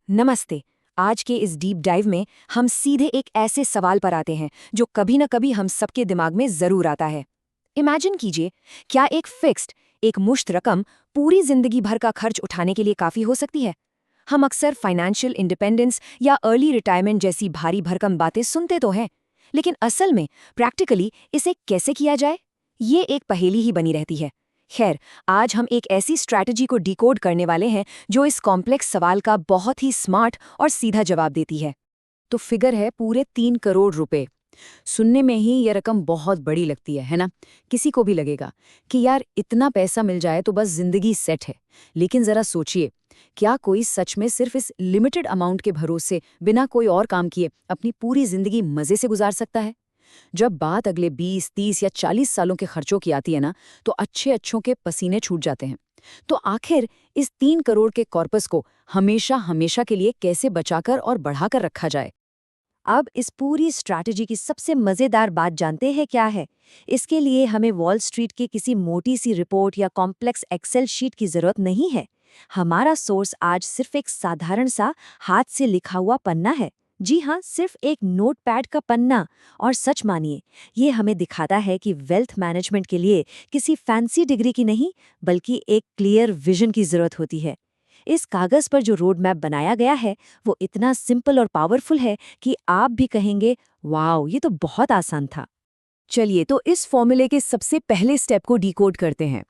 नमस्ते। आज के इस डीप डाइव में हम सीधे एक ऐसे सवाल पर आते हैं जो कभी न कभी हम सबके दिमाग में जरूर आता है। इमेजिन कीजिए, क्या एक फिक्स्ड, एक मुश्त रकम पूरी जिंदगी भर का खर्च उठाने के लिए काफी हो सकती है? हम अक्सर फाइनेंशियल इंडिपेंडेंस या अर्ली रिटायरमेंट जैसी भारी भरकम बातें सुनते तो हैं, लेकिन असल में प्रैक्टिकली इसे कैसे किया जाए, ये एक पहेली ही बनी रहती है। खैर, आज हम एक ऐसी स्ट्रैटेजी को डिकोड करने वाले हैं जो इस कॉम्प्लेक्स सवाल का बहुत ही स्मार्ट और सीधा जवाब देती है। तो फिगर है पूरे 3 करोड़ रुपए। सुनने में ही ये रकम बहुत बड़ी लगती है ना? किसी को भी लगेगा कि यार इतना पैसा मिल जाए तो बस जिंदगी सेट है। लेकिन जरा सोचिए, क्या कोई सच में सिर्फ इस लिमिटेड अमाउंट के भरोसे बिना कोई और काम किए अपनी पूरी जिंदगी मजे से गुजार सकता है? जब बात अगले 20, 30 या 40 सालों के खर्चों की आती है ना, तो अच्छे अच्छों के पसीने छूट जाते हैं। तो आखिर इस 3 करोड़ के कॉर्पस को हमेशा हमेशा के लिए कैसे बचाकर और बढ़ाकर रखा जाए? अब इस पूरी स्ट्रैटेजी की सबसे मजेदार बात जानते हैं क्या है? इसके लिए हमें वॉल स्ट्रीट की किसी मोटी सी रिपोर्ट या कॉम्प्लेक्स एक्सेल शीट की जरूरत नहीं है। हमारा सोर्स आज सिर्फ एक साधारण सा हाथ से लिखा हुआ पन्ना है। जी हाँ, सिर्फ एक नोटपैड का पन्ना। और सच मानिए, ये हमें दिखाता है कि वेल्थ मैनेजमेंट के लिए किसी फैंसी डिग्री की नहीं, बल्कि एक क्लियर विजन की जरूरत होती है। इस कागज पर जो रोड मैप बनाया गया है, वो इतना सिंपल और पावरफुल है कि आप भी कहेंगे, वाओ, ये तो बहुत आसान था। चलिए, तो इस फॉर्मूले के सबसे पहले स्टेप को डिकोड करते हैं।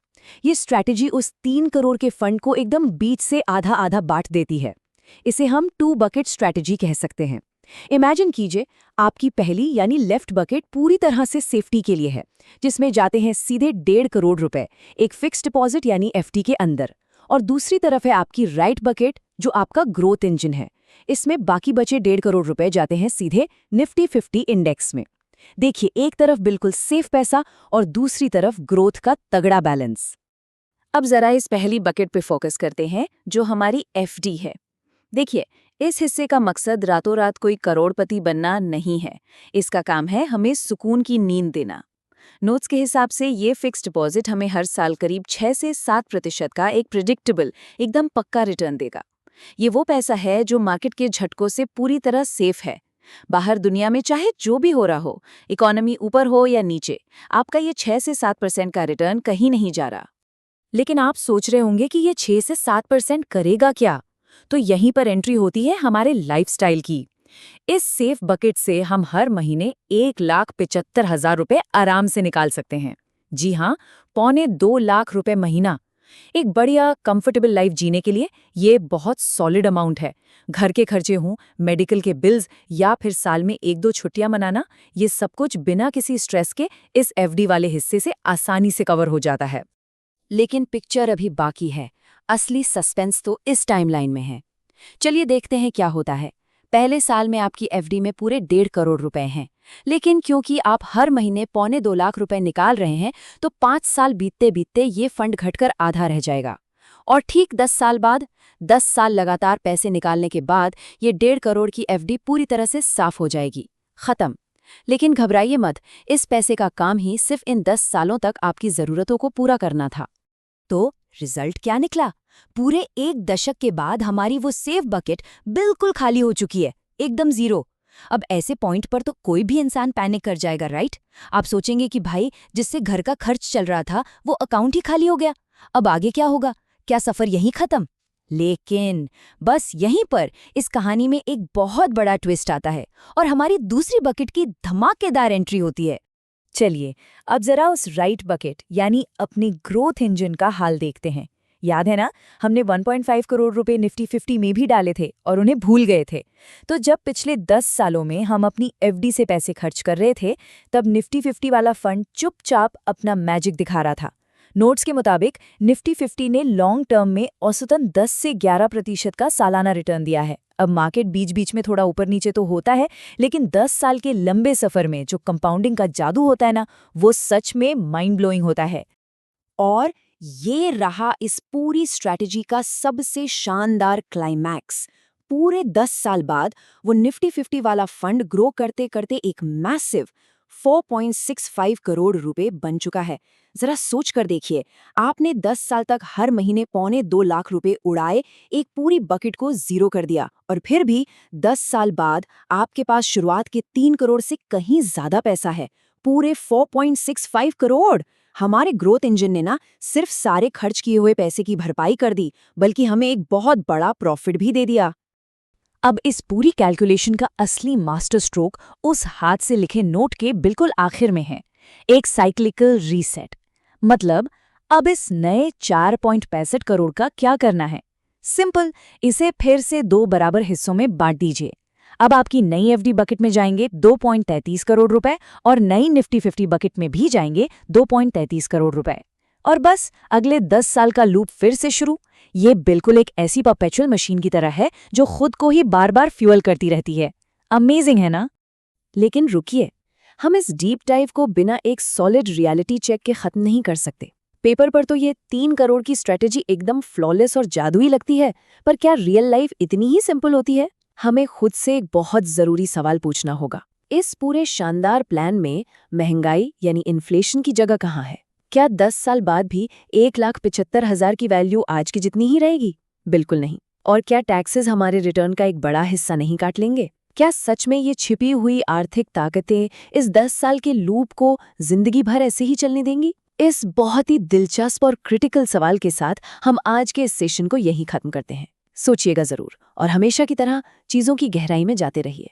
ये स्ट्रैटेजी उस 3 करोड़ के फंड को एकदम बीच से आधा आधा बांट देती है। इसे हम 2 बकेट स्ट्रैटेजी कह सकते हैं। इमेजिन कीजिए, आपकी पहली यानी लेफ्ट बकेट पूरी तरह से सेफ्टी के लिए है, जिसमें जाते हैं सीधे 1.5 करोड़ रुपए एक फिक्स डिपॉजिट यानी एफडी के अंदर। और दूसरी तरफ है आपकी राइट बकेट, जो आपका ग्रोथ इंजन है। इसमें बाकी बचे 1.5 करोड़ रुपए जाते हैं सीधे निफ्टी 50 इंडेक्स में। देखिए, एक तरफ बिल्कुल सेफ पैसा और दूसरी तरफ ग्रोथ का तगड़ा बैलेंस। अब जरा इस पहली बकेट पे फोकस करते हैं, जो हमारी एफडी है। देखिए, इस हिस्से का मकसद रातों रात कोई करोड़पति बनना नहीं है। इसका काम है हमें सुकून की नींद देना। नोट्स के हिसाब से ये फिक्स डिपॉजिट हमें हर साल करीब 6 से 7% का एक प्रिडिक्टेबल, एकदम पक्का रिटर्न देगा। ये वो पैसा है जो मार्केट के झटकों से पूरी तरह सेफ है। बाहर दुनिया में चाहे जो भी हो रहा हो, इकोनॉमी ऊपर हो या नीचे, आपका ये 6 से 7% का रिटर्न कहीं नहीं जा रहा। लेकिन आप सोच रहे होंगे कि ये 6 से 7% करेगा क्या? तो यहीं पर एंट्री होती है हमारे लाइफस्टाइल की। इस सेफ बकेट से हम हर महीने 1,75,000 रुपए आराम से निकाल सकते हैं। जी हाँ, 1,25,00,000 रुपए महीना। एक बढ़िया कंफर्टेबल लाइफ जीने के लिए ये बहुत सॉलिड अमाउंट है। घर के खर्चे हों, मेडिकल के बिल्स या फिर साल में 1-2 छुट्टियां मनाना, ये सब कुछ बिना किसी स्ट्रेस के इस एफडी वाले हिस्से से आसानी से कवर हो जाता है। लेकिन पिक्चर अभी बाकी है। असली सस्पेंस तो इस टाइमलाइन में है। चलिए देखते हैं क्या होता है। पहले साल में आपकी एफडी में पूरे 1.5 करोड़ रुपए हैं, लेकिन क्योंकि आप हर महीने 1,25,00,000 रुपए निकाल रहे हैं, तो 5 साल बीतते बीतते ये फंड घटकर आधा रह जाएगा। और ठीक 10 साल बाद, 10 साल लगातार पैसे निकालने के बाद, ये 1.5 करोड़ की एफडी पूरी तरह से साफ हो जाएगी, खत्म। लेकिन घबराइए मत, इस पैसे का काम ही सिर्फ इन 10 सालों तक आपकी जरूरतों को पूरा करना था। तो रिजल्ट क्या निकला? पूरे 1 दशक के बाद हमारी वो सेफ बकेट बिल्कुल खाली हो चुकी है, एकदम जीरो। अब ऐसे पॉइंट पर तो कोई भी इंसान पैनिक कर जाएगा, राइट? आप सोचेंगे कि भाई, जिससे घर का खर्च चल रहा था वो अकाउंट ही खाली हो गया, अब आगे क्या होगा? क्या सफर यहीं खत्म? लेकिन बस यहीं पर इस कहानी में एक बहुत बड़ा ट्विस्ट आता है और हमारी दूसरी बकेट की धमाकेदार एंट्री होती है। चलिए, अब जरा उस राइट बकेट यानी अपनी ग्रोथ इंजन का हाल देखते हैं। याद है ना, हमने 1.5 करोड़ रुपए निफ्टी 50 में भी डाले थे और उन्हें भूल गए थे। तो जब पिछले 10 सालों में हम अपनी एफडी से पैसे खर्च कर रहे थे, तब निफ्टी 50 वाला फंड चुपचाप अपना मैजिक दिखा रहा था। नोट्स के मुताबिक निफ्टी 50 ने लॉन्ग टर्म में औसतन 10 से 11% का सालाना रिटर्न दिया है। अब मार्केट बीच बीच में थोड़ा ऊपर नीचे तो होता है, लेकिन 10 साल के लंबे सफर में जो कंपाउंडिंग का जादू होता है ना, वो सच में माइंड ब्लोइंग होता है। और ये रहा इस पूरी स्ट्रैटेजी का सबसे शानदार क्लाइमैक्स। पूरे 10 साल बाद वो निफ्टी 50 वाला फंड ग्रो करते करते एक मैसिव 4.65 करोड़ रुपए बन चुका है। जरा सोच कर देखिए, आपने 10 साल तक हर महीने 2.25 लाख रुपए उड़ाए, एक पूरी बकेट को जीरो कर दिया, और फिर भी 10 साल बाद आपके पास शुरुआत के 3 करोड़ से कहीं ज्यादा पैसा है, पूरे 4.65 करोड़। हमारे ग्रोथ इंजन ने ना सिर्फ सारे खर्च किए हुए पैसे की भरपाई कर दी, बल्कि हमें एक बहुत बड़ा प्रॉफिट भी दे दिया। अब इस पूरी कैलकुलेशन का असली मास्टर स्ट्रोक उस हाथ से लिखे नोट के बिल्कुल आखिर में है, एक साइक्लिकल रीसेट। मतलब अब इस नए 4.65 करोड़ का क्या करना है? सिंपल, इसे फिर से 2 बराबर हिस्सों में बांट दीजिए। अब आपकी नई एफडी बकेट में जाएंगे 2.33 करोड़ रुपए और नई निफ्टी 50 बकेट में भी जाएंगे 2.33 करोड़ रुपए। और बस अगले 10 साल का लूप फिर से शुरू। ये बिल्कुल एक ऐसी परपेचुअल मशीन की तरह है जो खुद को ही बार बार फ्यूअल करती रहती है। अमेजिंग है ना? लेकिन रुकिए, हम इस डीप डाइव को बिना एक सॉलिड रियलिटी चेक के खत्म नहीं कर सकते। पेपर पर तो ये 3 करोड़ की स्ट्रेटेजी एकदम फ्लॉलेस और जादुई लगती है, पर क्या रियल लाइफ इतनी ही सिंपल होती है? हमें खुद से एक बहुत जरूरी सवाल पूछना होगा। इस पूरे शानदार प्लान में महंगाई यानी इन्फ्लेशन की जगह कहाँ है? क्या 10 साल बाद भी 1,75,000 की वैल्यू आज की जितनी ही रहेगी? बिल्कुल नहीं। और क्या टैक्सेस हमारे रिटर्न का एक बड़ा हिस्सा नहीं काट लेंगे? क्या सच में ये छिपी हुई आर्थिक ताकतें इस 10 साल के लूप को जिंदगी भर ऐसे ही चलने देंगी? इस बहुत ही दिलचस्प और क्रिटिकल सवाल के साथ हम आज के इस सेशन को यहीं खत्म करते हैं। सोचिएगा जरूर, और हमेशा की तरह चीजों की गहराई में जाते रहिए।